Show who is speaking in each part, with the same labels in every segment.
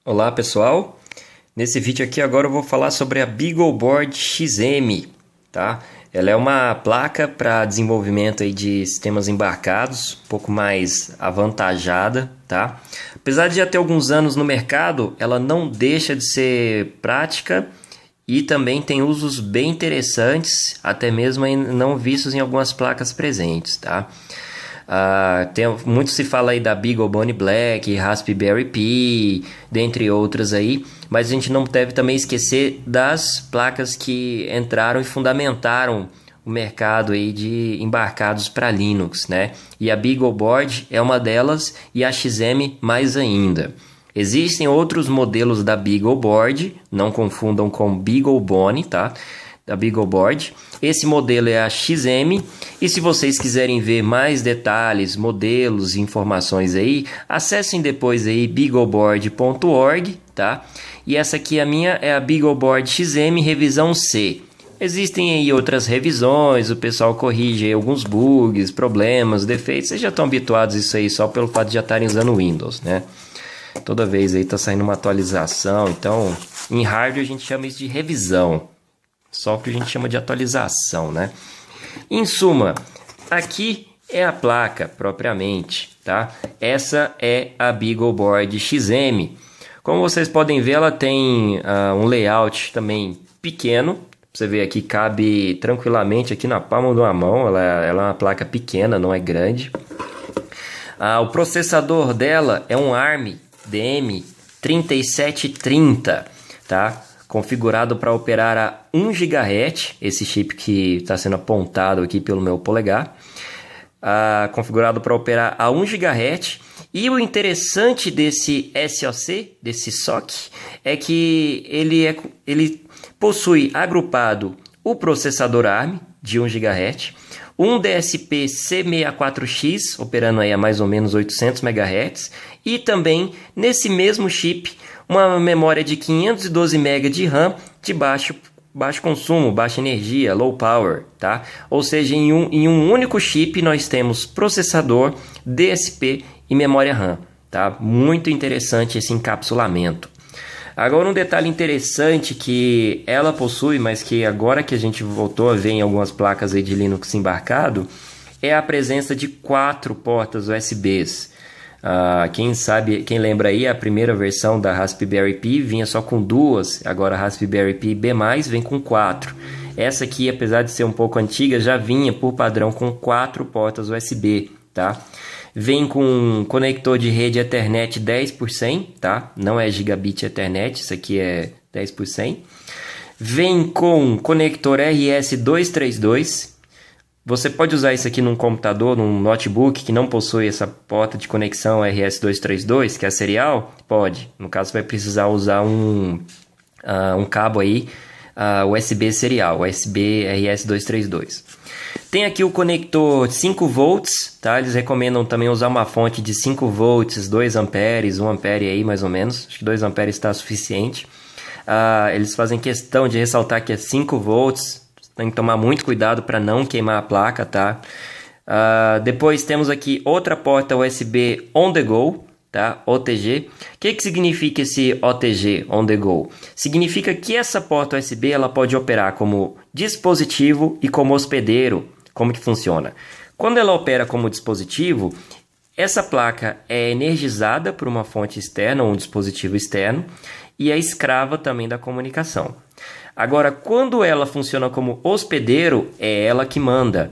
Speaker 1: Olá pessoal, nesse vídeo aqui agora eu vou falar sobre a BeagleBoard XM, tá? Ela é uma placa para desenvolvimento aí de sistemas embarcados, um pouco mais avantajada, tá? Apesar de já ter alguns anos no mercado, ela não deixa de ser prática e também tem usos bem interessantes, até mesmo não vistos em algumas placas presentes, tá? Muito se fala aí da BeagleBone Black, Raspberry Pi, dentre outras aí, mas a gente não deve também esquecer das placas que entraram e fundamentaram o mercado aí de embarcados para Linux, né? E a BeagleBoard é uma delas e a XM mais ainda. Existem outros modelos da BeagleBoard, não confundam com BeagleBone, tá? Da BeagleBoard. Esse modelo é a XM, e se vocês quiserem ver mais detalhes, modelos e informações aí, acessem depois aí beagleboard.org, tá? E essa aqui a minha é a BeagleBoard XM revisão C. Existem aí outras revisões, o pessoal corrige aí alguns bugs, problemas, defeitos, vocês já estão habituados a isso aí só pelo fato de já estarem usando Windows, né? Toda vez aí tá saindo uma atualização, então em hardware a gente chama isso de revisão. Software a gente chama de atualização, né? Em suma, aqui é a placa propriamente, tá? Essa é a BeagleBoard XM. Como vocês podem ver, ela tem um layout também pequeno. Você vê aqui, cabe tranquilamente aqui na palma de uma mão. Ela é uma placa pequena, não é grande. O processador dela é um ARM DM3730, tá? Configurado para operar a 1 GHz, esse chip que está sendo apontado aqui pelo meu polegar, configurado para operar a 1 GHz, e o interessante desse SoC, desse SoC, é que ele possui agrupado o processador ARM de 1 GHz, um DSP C64X, operando aí a mais ou menos 800 MHz, e também, nesse mesmo chip, uma memória de 512 MB de RAM de baixo consumo, baixa energia, low power, tá? Ou seja, em um único chip nós temos processador, DSP e memória RAM, tá? Muito interessante esse encapsulamento. Agora um detalhe interessante que ela possui, mas que agora que a gente voltou a ver em algumas placas aí de Linux embarcado, é a presença de 4 portas USBs. Quem lembra aí, a primeira versão da Raspberry Pi vinha só com 2, agora a Raspberry Pi B+, vem com 4. Essa aqui, apesar de ser um pouco antiga, já vinha por padrão com 4 portas USB, tá? Vem com um conector de rede Ethernet 10%, tá? Não é Gigabit Ethernet, isso aqui é 10%. Vem com conector RS232. Você pode usar isso aqui num computador, num notebook que não possui essa porta de conexão RS232, que é a serial? Pode. No caso, vai precisar usar um cabo aí, USB serial, USB RS232. Tem aqui o conector 5 volts, tá? Eles recomendam também usar uma fonte de 5 volts, 2 amperes, 1 ampere aí mais ou menos. Acho que 2 amperes está suficiente. Eles fazem questão de ressaltar que é 5 volts. Tem que tomar muito cuidado para não queimar a placa, tá? Depois temos aqui outra porta USB On The Go, tá? OTG. O que significa esse OTG, On The Go? Significa que essa porta USB ela pode operar como dispositivo e como hospedeiro. Como que funciona? Quando ela opera como dispositivo, essa placa é energizada por uma fonte externa ou um dispositivo externo e é escrava também da comunicação. Agora, quando ela funciona como hospedeiro, é ela que manda.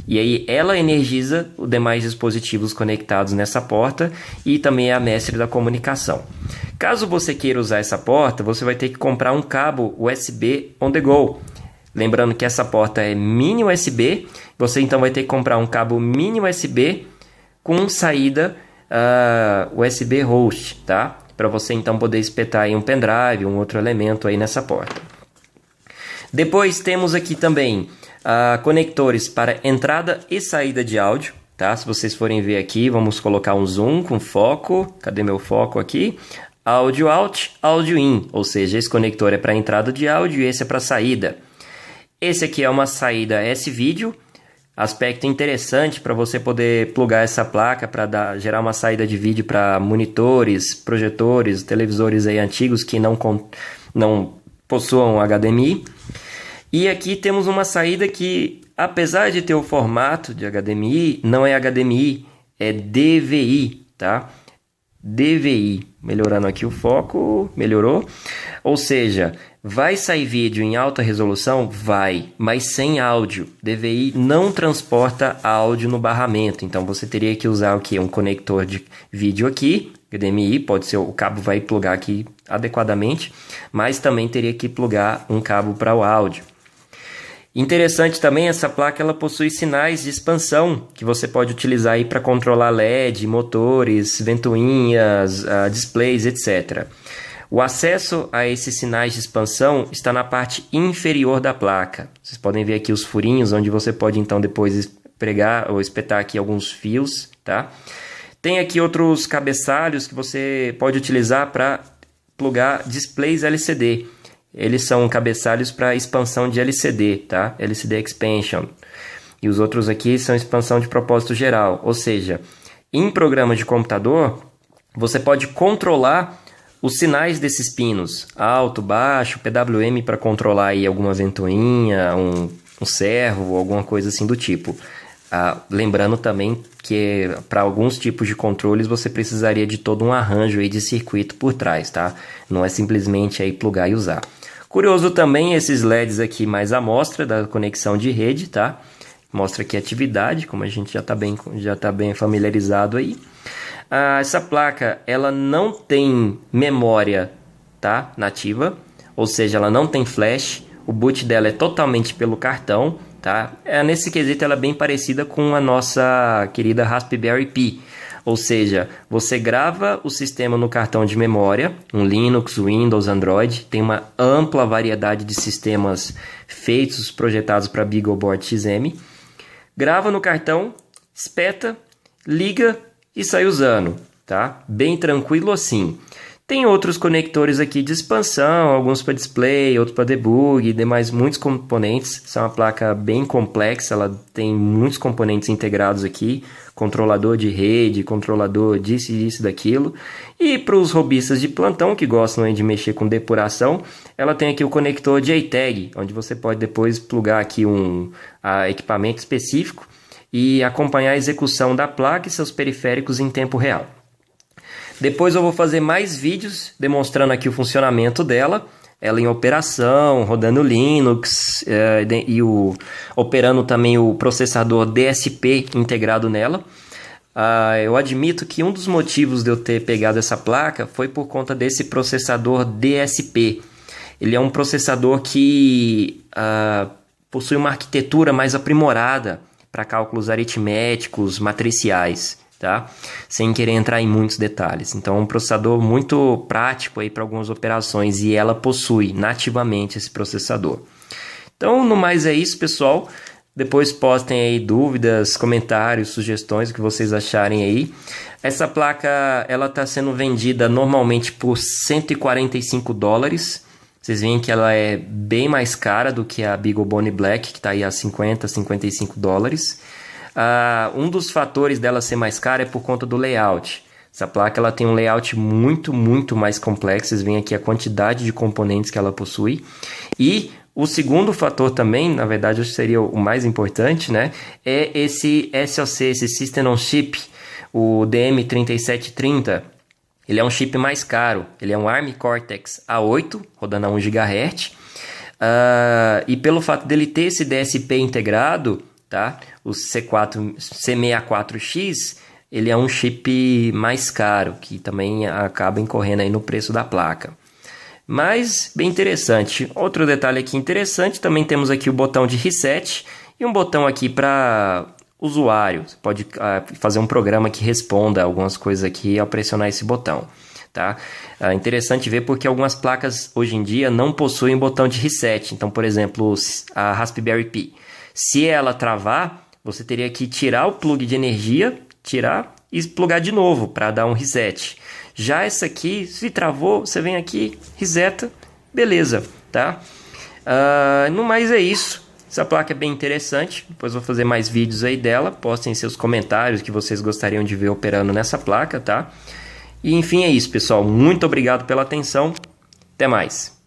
Speaker 1: E aí ela energiza os demais dispositivos conectados nessa porta e também é a mestre da comunicação. Caso você queira usar essa porta, você vai ter que comprar um cabo USB On The Go. Lembrando que essa porta é mini USB, você então vai ter que comprar um cabo mini USB com saída USB host, tá? Para você então poder espetar aí um pendrive, um outro elemento aí nessa porta. Depois temos aqui também conectores para entrada e saída de áudio, tá? Se vocês forem ver aqui, vamos colocar um zoom com foco. Cadê meu foco aqui? Áudio out, áudio in, ou seja, esse conector é para entrada de áudio e esse é para saída. Esse aqui é uma saída S-Video, Aspecto interessante para você poder plugar essa placa para gerar uma saída de vídeo para monitores, projetores, televisores aí antigos que não possuam HDMI. E aqui temos uma saída que, apesar de ter o formato de HDMI, não é HDMI, é DVI, tá? DVI, melhorando aqui o foco, melhorou. Ou seja, vai sair vídeo em alta resolução? Vai, mas sem áudio. DVI não transporta áudio no barramento, então você teria que usar o que? Um conector de vídeo aqui, HDMI, pode ser, o cabo vai plugar aqui adequadamente, mas também teria que plugar um cabo para o áudio. Interessante também, essa placa ela possui sinais de expansão que você pode utilizar aí para controlar LED, motores, ventoinhas, displays, etc. O acesso a esses sinais de expansão está na parte inferior da placa. Vocês podem ver aqui os furinhos, onde você pode então depois pregar ou espetar aqui alguns fios, tá? Tem aqui outros cabeçalhos que você pode utilizar para plugar displays LCD. Eles são cabeçalhos para expansão de LCD, tá? LCD Expansion. E os outros aqui são expansão de propósito geral. Ou seja, em programas de computador, você pode controlar os sinais desses pinos. Alto, baixo, PWM para controlar aí alguma ventoinha, um servo, alguma coisa assim do tipo. Lembrando também que para alguns tipos de controles você precisaria de todo um arranjo aí de circuito por trás, tá? Não é simplesmente aí plugar e usar. Curioso também esses LEDs aqui mais à mostra da conexão de rede, tá? Mostra aqui a atividade, como a gente já tá bem familiarizado aí. Essa placa ela não tem memória, tá? Nativa, ou seja, ela não tem flash. O boot dela é totalmente pelo cartão, tá? Nesse quesito ela é bem parecida com a nossa querida Raspberry Pi. Ou seja, você grava o sistema no cartão de memória, um Linux, Windows, Android. Tem uma ampla variedade de sistemas feitos, projetados para BeagleBoard XM. Grava no cartão, espeta, liga e sai usando, tá? Bem tranquilo assim. Tem outros conectores aqui de expansão, alguns para display, outros para debug e demais muitos componentes. Essa é uma placa bem complexa, ela tem muitos componentes integrados aqui, controlador de rede, controlador disso e disso daquilo. E para os robistas de plantão que gostam de mexer com depuração, ela tem aqui o conector JTAG, onde você pode depois plugar aqui um equipamento específico e acompanhar a execução da placa e seus periféricos em tempo real. Depois eu vou fazer mais vídeos demonstrando aqui o funcionamento dela, ela em operação, rodando Linux operando também o processador DSP integrado nela. Eu admito que um dos motivos de eu ter pegado essa placa foi por conta desse processador DSP. Ele é um processador que possui uma arquitetura mais aprimorada para cálculos aritméticos, matriciais, tá? Sem querer entrar em muitos detalhes. Então é um processador muito prático aí para algumas operações e ela possui nativamente esse processador. Então no mais é isso, pessoal. Depois postem aí dúvidas, comentários, sugestões, o que vocês acharem aí. Essa placa ela está sendo vendida normalmente por $145. Vocês veem que ela é bem mais cara do que a BeagleBone Black, que está aí a $50, $55. Um dos fatores dela ser mais cara é por conta do layout. Essa placa ela tem um layout muito mais complexo. Vocês veem aqui a quantidade de componentes que ela possui. E o segundo fator também, na verdade, seria o mais importante, né? É esse SoC, esse System on Chip, o DM3730. Ele é um chip mais caro. Ele é um ARM Cortex A8, rodando a 1 GHz. E pelo fato dele ter esse DSP integrado, tá? O C64X, ele é um chip mais caro, que também acaba incorrendo aí no preço da placa. Mas bem interessante. Outro detalhe aqui interessante, também temos aqui o botão de reset e um botão aqui para usuário. Você pode fazer um programa que responda algumas coisas aqui ao pressionar esse botão, tá? É interessante ver porque algumas placas hoje em dia não possuem botão de reset. Então, por exemplo, a Raspberry Pi. Se ela travar, você teria que tirar o plug de energia, tirar e plugar de novo para dar um reset. Já essa aqui, se travou, você vem aqui, reseta, beleza, tá? No mais é isso. Essa placa é bem interessante, depois vou fazer mais vídeos aí dela, postem seus comentários que vocês gostariam de ver operando nessa placa, tá? E enfim é isso, pessoal, muito obrigado pela atenção, até mais!